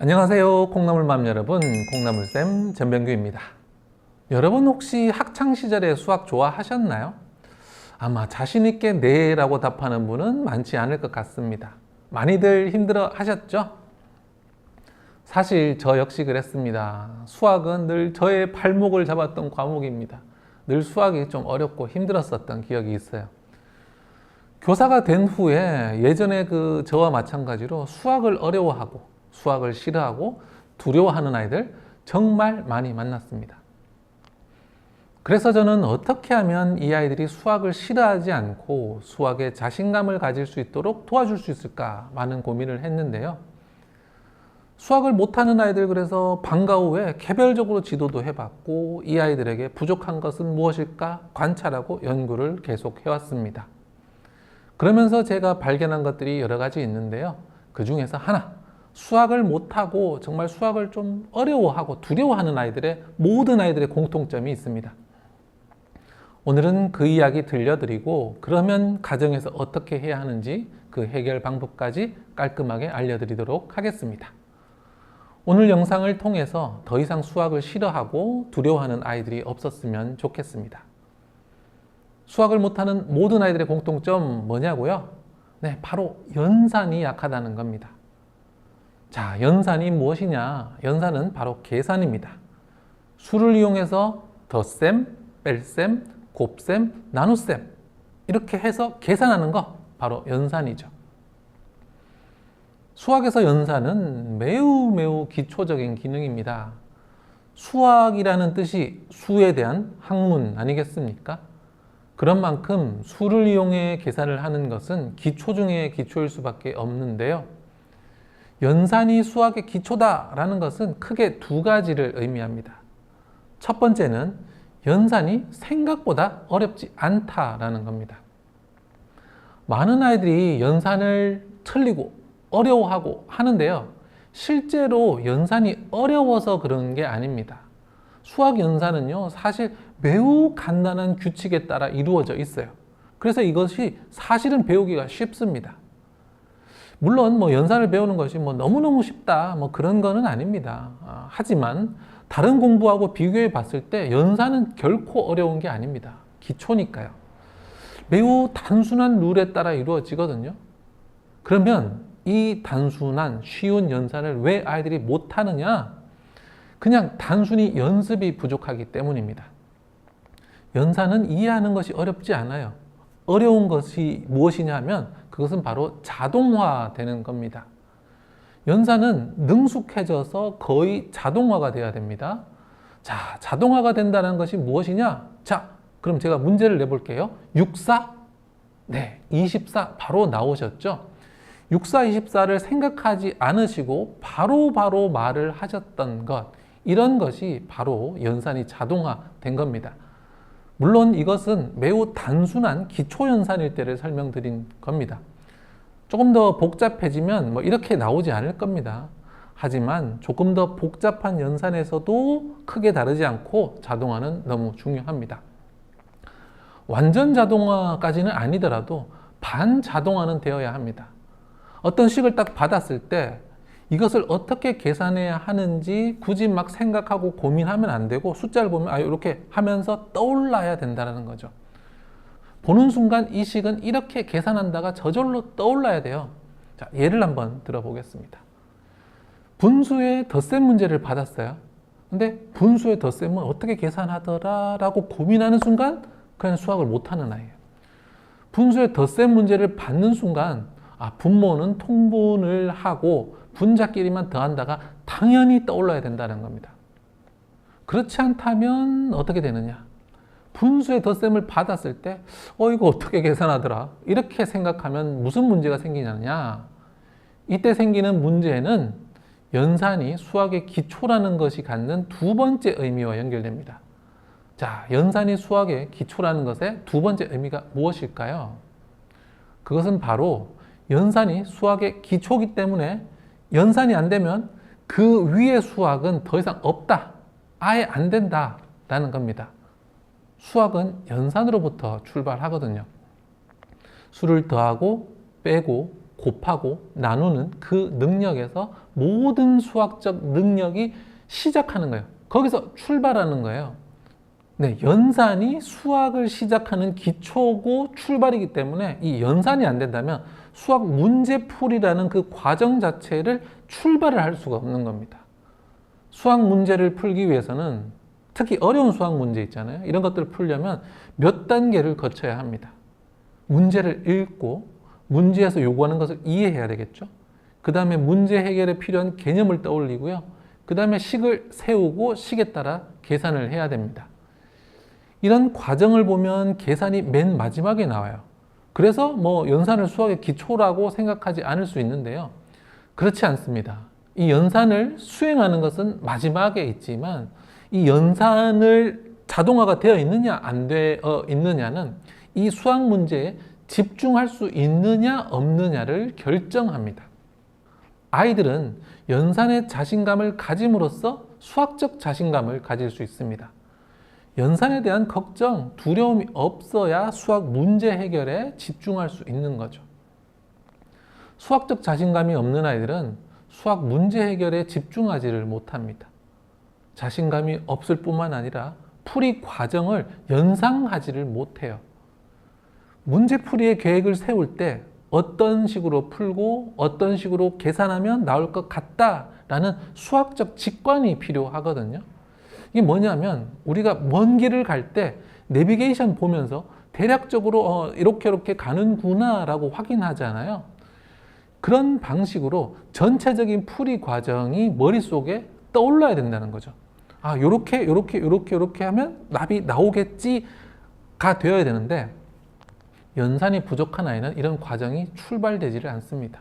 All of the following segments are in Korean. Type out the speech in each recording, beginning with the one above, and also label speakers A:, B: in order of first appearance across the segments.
A: 안녕하세요, 콩나물맘 여러분. 콩나물쌤 전병규입니다. 여러분 혹시 학창시절에 수학 좋아하셨나요? 아마 자신있게 네 라고 답하는 분은 많지 않을 것 같습니다. 많이들 힘들어 하셨죠? 사실 저 역시 그랬습니다. 수학은 늘 저의 발목을 잡았던 과목입니다. 늘 수학이 좀 어렵고 힘들었었던 기억이 있어요. 교사가 된 후에 예전에 저와 마찬가지로 수학을 어려워하고 수학을 싫어하고 두려워하는 아이들 정말 많이 만났습니다. 그래서 저는 어떻게 하면 이 아이들이 수학을 싫어하지 않고 수학에 자신감을 가질 수 있도록 도와줄 수 있을까 많은 고민을 했는데요. 수학을 못하는 아이들 그래서 방과 후에 개별적으로 지도도 해봤고 이 아이들에게 부족한 것은 무엇일까 관찰하고 연구를 계속 해왔습니다. 그러면서 제가 발견한 것들이 여러 가지 있는데요. 그 중에서 하나, 수학을 못하고 정말 수학을 좀 어려워하고 두려워하는 아이들의 모든 아이들의 공통점이 있습니다. 오늘은 그 이야기 들려드리고 그러면 가정에서 어떻게 해야 하는지 그 해결 방법까지 깔끔하게 알려드리도록 하겠습니다. 오늘 영상을 통해서 더 이상 수학을 싫어하고 두려워하는 아이들이 없었으면 좋겠습니다. 수학을 못하는 모든 아이들의 공통점 뭐냐고요? 네, 바로 연산이 약하다는 겁니다. 자, 연산이 무엇이냐? 연산은 바로 계산입니다. 수를 이용해서 덧셈, 뺄셈, 곱셈, 나눗셈 이렇게 해서 계산하는 거 바로 연산이죠. 수학에서 연산은 매우 기초적인 기능입니다. 수학이라는 뜻이 수에 대한 학문 아니겠습니까? 그런 만큼 수를 이용해 계산을 하는 것은 기초 중에 기초일 수밖에 없는데요. 연산이 수학의 기초다라는 것은 크게 두 가지를 의미합니다. 첫 번째는 연산이 생각보다 어렵지 않다라는 겁니다. 많은 아이들이 연산을 틀리고 어려워하고 하는데요. 실제로 연산이 어려워서 그런 게 아닙니다. 수학 연산은요, 사실 매우 간단한 규칙에 따라 이루어져 있어요. 그래서 이것이 사실은 배우기가 쉽습니다. 물론 연산을 배우는 것이 너무너무 쉽다 그런 거는 아닙니다. 하지만 다른 공부하고 비교해 봤을 때 연산은 결코 어려운 게 아닙니다. 기초니까요. 매우 단순한 룰에 따라 이루어지거든요. 그러면 이 단순한 쉬운 연산을 왜 아이들이 못하느냐? 그냥 단순히 연습이 부족하기 때문입니다. 연산은 이해하는 것이 어렵지 않아요. 어려운 것이 무엇이냐 하면 그것은 바로 자동화되는 겁니다. 연산은 능숙해져서 거의 자동화가 되어야 됩니다. 자, 자동화가 된다는 것이 무엇이냐? 자, 그럼 제가 문제를 내볼게요. 64? 네, 24 바로 나오셨죠? 64, 24를 생각하지 않으시고 바로 말을 하셨던 것, 이런 것이 바로 연산이 자동화된 겁니다. 물론 이것은 매우 단순한 기초연산일 때를 설명드린 겁니다. 조금 더 복잡해지면 이렇게 나오지 않을 겁니다. 하지만 조금 더 복잡한 연산에서도 크게 다르지 않고 자동화는 너무 중요합니다. 완전 자동화까지는 아니더라도 반자동화는 되어야 합니다. 어떤 식을 딱 받았을 때 이것을 어떻게 계산해야 하는지 굳이 막 생각하고 고민하면 안 되고 숫자를 보면 이렇게 하면서 떠올라야 된다는 거죠. 보는 순간 이 식은 이렇게 계산한다가 저절로 떠올라야 돼요. 자, 예를 한번 들어보겠습니다. 분수의 덧셈 문제를 받았어요. 근데 분수의 덧셈은 어떻게 계산하더라 라고 고민하는 순간 그냥 수학을 못하는 아이예요. 분수의 덧셈 문제를 받는 순간 분모는 통분을 하고 분자끼리만 더한다가 당연히 떠올라야 된다는 겁니다. 그렇지 않다면 어떻게 되느냐? 분수의 덧셈을 받았을 때 이거 어떻게 계산하더라? 이렇게 생각하면 무슨 문제가 생기느냐? 이때 생기는 문제는 연산이 수학의 기초라는 것이 갖는 두 번째 의미와 연결됩니다. 자, 연산이 수학의 기초라는 것의 두 번째 의미가 무엇일까요? 그것은 바로 연산이 수학의 기초이기 때문에 연산이 안 되면 그 위의 수학은 더 이상 없다. 아예 안 된다라는 겁니다. 수학은 연산으로부터 출발하거든요. 수를 더하고 빼고 곱하고 나누는 그 능력에서 모든 수학적 능력이 시작하는 거예요. 거기서 출발하는 거예요. 네, 연산이 수학을 시작하는 기초고 출발이기 때문에 이 연산이 안 된다면 수학 문제풀이라는 그 과정 자체를 출발을 할 수가 없는 겁니다. 수학 문제를 풀기 위해서는 특히 어려운 수학 문제 있잖아요. 이런 것들을 풀려면 몇 단계를 거쳐야 합니다. 문제를 읽고 문제에서 요구하는 것을 이해해야 되겠죠. 그 다음에 문제 해결에 필요한 개념을 떠올리고요. 그 다음에 식을 세우고 식에 따라 계산을 해야 됩니다. 이런 과정을 보면 계산이 맨 마지막에 나와요. 그래서 뭐 연산을 수학의 기초라고 생각하지 않을 수 있는데요. 그렇지 않습니다. 이 연산을 수행하는 것은 마지막에 있지만 이 연산을 자동화가 되어 있느냐 안 되어 있느냐는 이 수학 문제에 집중할 수 있느냐 없느냐를 결정합니다. 아이들은 연산에 자신감을 가짐으로써 수학적 자신감을 가질 수 있습니다. 연산에 대한 걱정, 두려움이 없어야 수학 문제 해결에 집중할 수 있는 거죠. 수학적 자신감이 없는 아이들은 수학 문제 해결에 집중하지를 못합니다. 자신감이 없을 뿐만 아니라 풀이 과정을 연상하지를 못해요. 문제풀이의 계획을 세울 때 어떤 식으로 풀고 어떤 식으로 계산하면 나올 것 같다라는 수학적 직관이 필요하거든요. 이게 뭐냐면 우리가 먼 길을 갈 때 내비게이션 보면서 대략적으로 이렇게 가는구나 라고 확인하잖아요. 그런 방식으로 전체적인 풀이 과정이 머릿속에 떠올라야 된다는 거죠. 아, 요렇게 하면 답이 나오겠지가 되어야 되는데 연산이 부족한 아이는 이런 과정이 출발되지를 않습니다.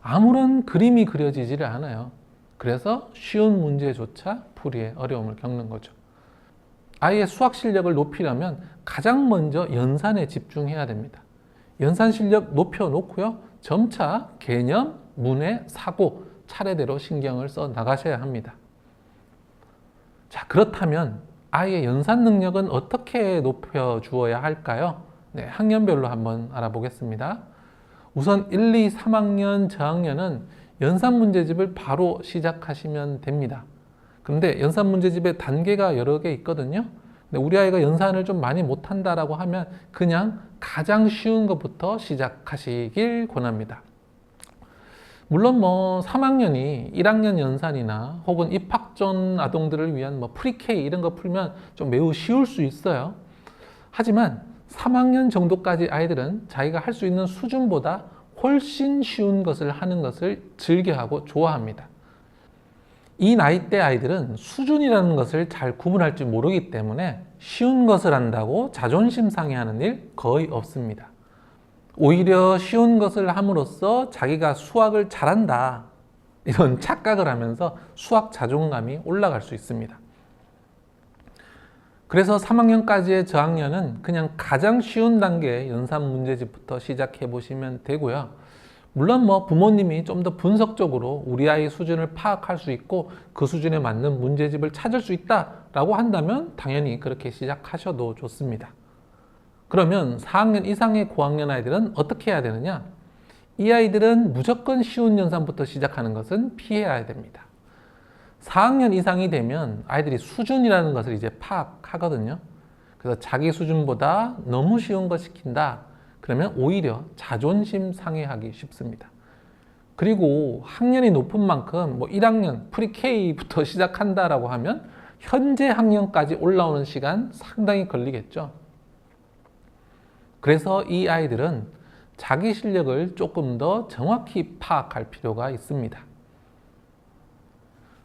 A: 아무런 그림이 그려지지를 않아요. 그래서 쉬운 문제조차 풀이에 어려움을 겪는 거죠. 아이의 수학 실력을 높이려면 가장 먼저 연산에 집중해야 됩니다. 연산 실력 높여놓고요. 점차 개념, 문해, 사고 차례대로 신경을 써 나가셔야 합니다. 자, 그렇다면 아이의 연산 능력은 어떻게 높여주어야 할까요? 네, 학년별로 한번 알아보겠습니다. 우선 1, 2, 3학년 저학년은 연산 문제집을 바로 시작하시면 됩니다. 그런데 연산 문제집에 단계가 여러 개 있거든요. 근데 우리 아이가 연산을 좀 많이 못한다라고 하면 그냥 가장 쉬운 것부터 시작하시길 권합니다. 물론 뭐 3학년이 1학년 연산이나 혹은 입학 전 아동들을 위한 뭐 프리-K 이런 거 풀면 좀 매우 쉬울 수 있어요. 하지만 3학년 정도까지 아이들은 자기가 할 수 있는 수준보다 훨씬 쉬운 것을 하는 것을 즐겨하고 좋아합니다. 이 나이대 아이들은 수준이라는 것을 잘 구분할 줄 모르기 때문에 쉬운 것을 한다고 자존심 상해하는 일 거의 없습니다. 오히려 쉬운 것을 함으로써 자기가 수학을 잘한다 이런 착각을 하면서 수학 자존감이 올라갈 수 있습니다. 그래서 3학년까지의 저학년은 그냥 가장 쉬운 단계의 연산 문제집부터 시작해 보시면 되고요. 물론 뭐 부모님이 좀 더 분석적으로 우리 아이 수준을 파악할 수 있고 그 수준에 맞는 문제집을 찾을 수 있다라고 한다면 당연히 그렇게 시작하셔도 좋습니다. 그러면 4학년 이상의 고학년 아이들은 어떻게 해야 되느냐? 이 아이들은 무조건 쉬운 연산부터 시작하는 것은 피해야 됩니다. 4학년 이상이 되면 아이들이 수준이라는 것을 이제 파악하거든요. 그래서 자기 수준보다 너무 쉬운 거 시킨다. 그러면 오히려 자존심 상해하기 쉽습니다. 그리고 학년이 높은 만큼 뭐 1학년 프리-K부터 시작한다라고 하면 현재 학년까지 올라오는 시간 상당히 걸리겠죠. 그래서 이 아이들은 자기 실력을 조금 더 정확히 파악할 필요가 있습니다.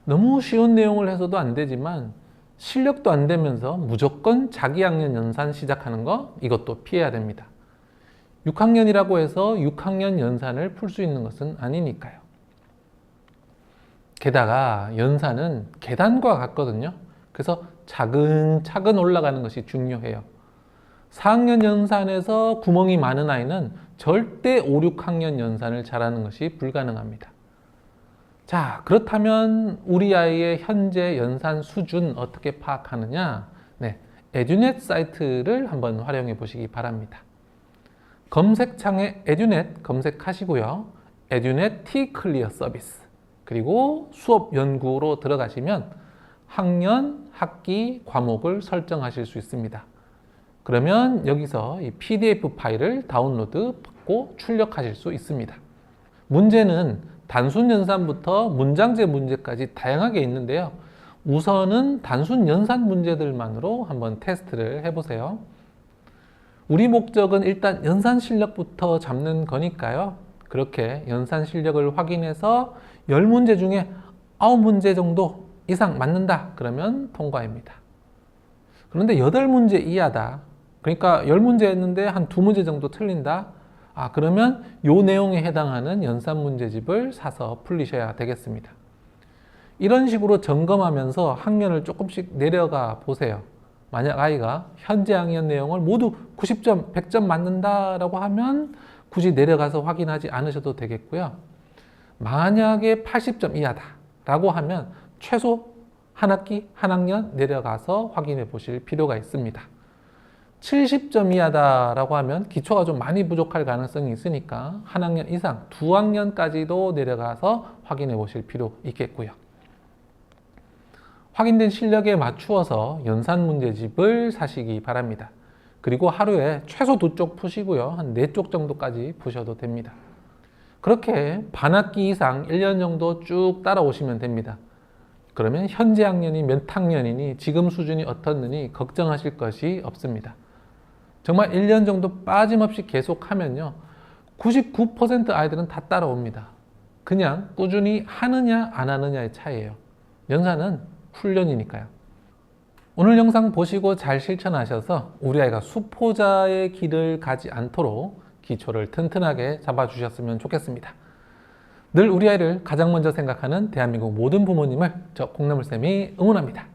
A: 너무 쉬운 내용을 해서도 안 되지만 실력도 안 되면서 무조건 자기 학년 연산 시작하는 거 이것도 피해야 됩니다. 6학년이라고 해서 6학년 연산을 풀 수 있는 것은 아니니까요. 게다가 연산은 계단과 같거든요. 그래서 차근차근 올라가는 것이 중요해요. 4학년 연산에서 구멍이 많은 아이는 절대 5, 6학년 연산을 잘하는 것이 불가능합니다. 자, 그렇다면 우리 아이의 현재 연산 수준 어떻게 파악하느냐? 네, 에듀넷 사이트를 한번 활용해 보시기 바랍니다. 검색창에 에듀넷 검색하시고요. 에듀넷 T 클리어 서비스. 그리고 수업 연구로 들어가시면 학년, 학기, 과목을 설정하실 수 있습니다. 그러면 여기서 이 PDF 파일을 다운로드 받고 출력하실 수 있습니다. 문제는 단순 연산부터 문장제 문제까지 다양하게 있는데요. 우선은 단순 연산 문제들만으로 한번 테스트를 해보세요. 우리 목적은 일단 연산 실력부터 잡는 거니까요. 그렇게 연산 실력을 확인해서 10문제 중에 9문제 정도 이상 맞는다 그러면 통과입니다. 그런데 8문제 이하다. 그러니까 10문제 했는데 한 2문제 정도 틀린다. 그러면 요 내용에 해당하는 연산 문제집을 사서 풀리셔야 되겠습니다. 이런 식으로 점검하면서 학년을 조금씩 내려가 보세요. 만약 아이가 현재 학년 내용을 모두 90점, 100점 맞는다라고 하면 굳이 내려가서 확인하지 않으셔도 되겠고요. 만약에 80점 이하다라고 하면 최소 한 학기, 한 학년 내려가서 확인해 보실 필요가 있습니다. 70점 이하다라고 하면 기초가 좀 많이 부족할 가능성이 있으니까 한 학년 이상, 2학년까지도 내려가서 확인해 보실 필요 있겠고요. 확인된 실력에 맞추어서 연산 문제집을 사시기 바랍니다. 그리고 하루에 최소 2쪽 푸시고요. 한 4쪽 정도까지 푸셔도 됩니다. 그렇게 반학기 이상 1년 정도 쭉 따라오시면 됩니다. 그러면 현재 학년이 몇 학년이니 지금 수준이 어떻느니 걱정하실 것이 없습니다. 정말 1년 정도 빠짐없이 계속하면요. 99% 아이들은 다 따라옵니다. 그냥 꾸준히 하느냐 안 하느냐의 차이예요. 연산은 훈련이니까요. 오늘 영상 보시고 잘 실천하셔서 우리 아이가 수포자의 길을 가지 않도록 기초를 튼튼하게 잡아주셨으면 좋겠습니다. 늘 우리 아이를 가장 먼저 생각하는 대한민국 모든 부모님을 저 콩나물쌤이 응원합니다.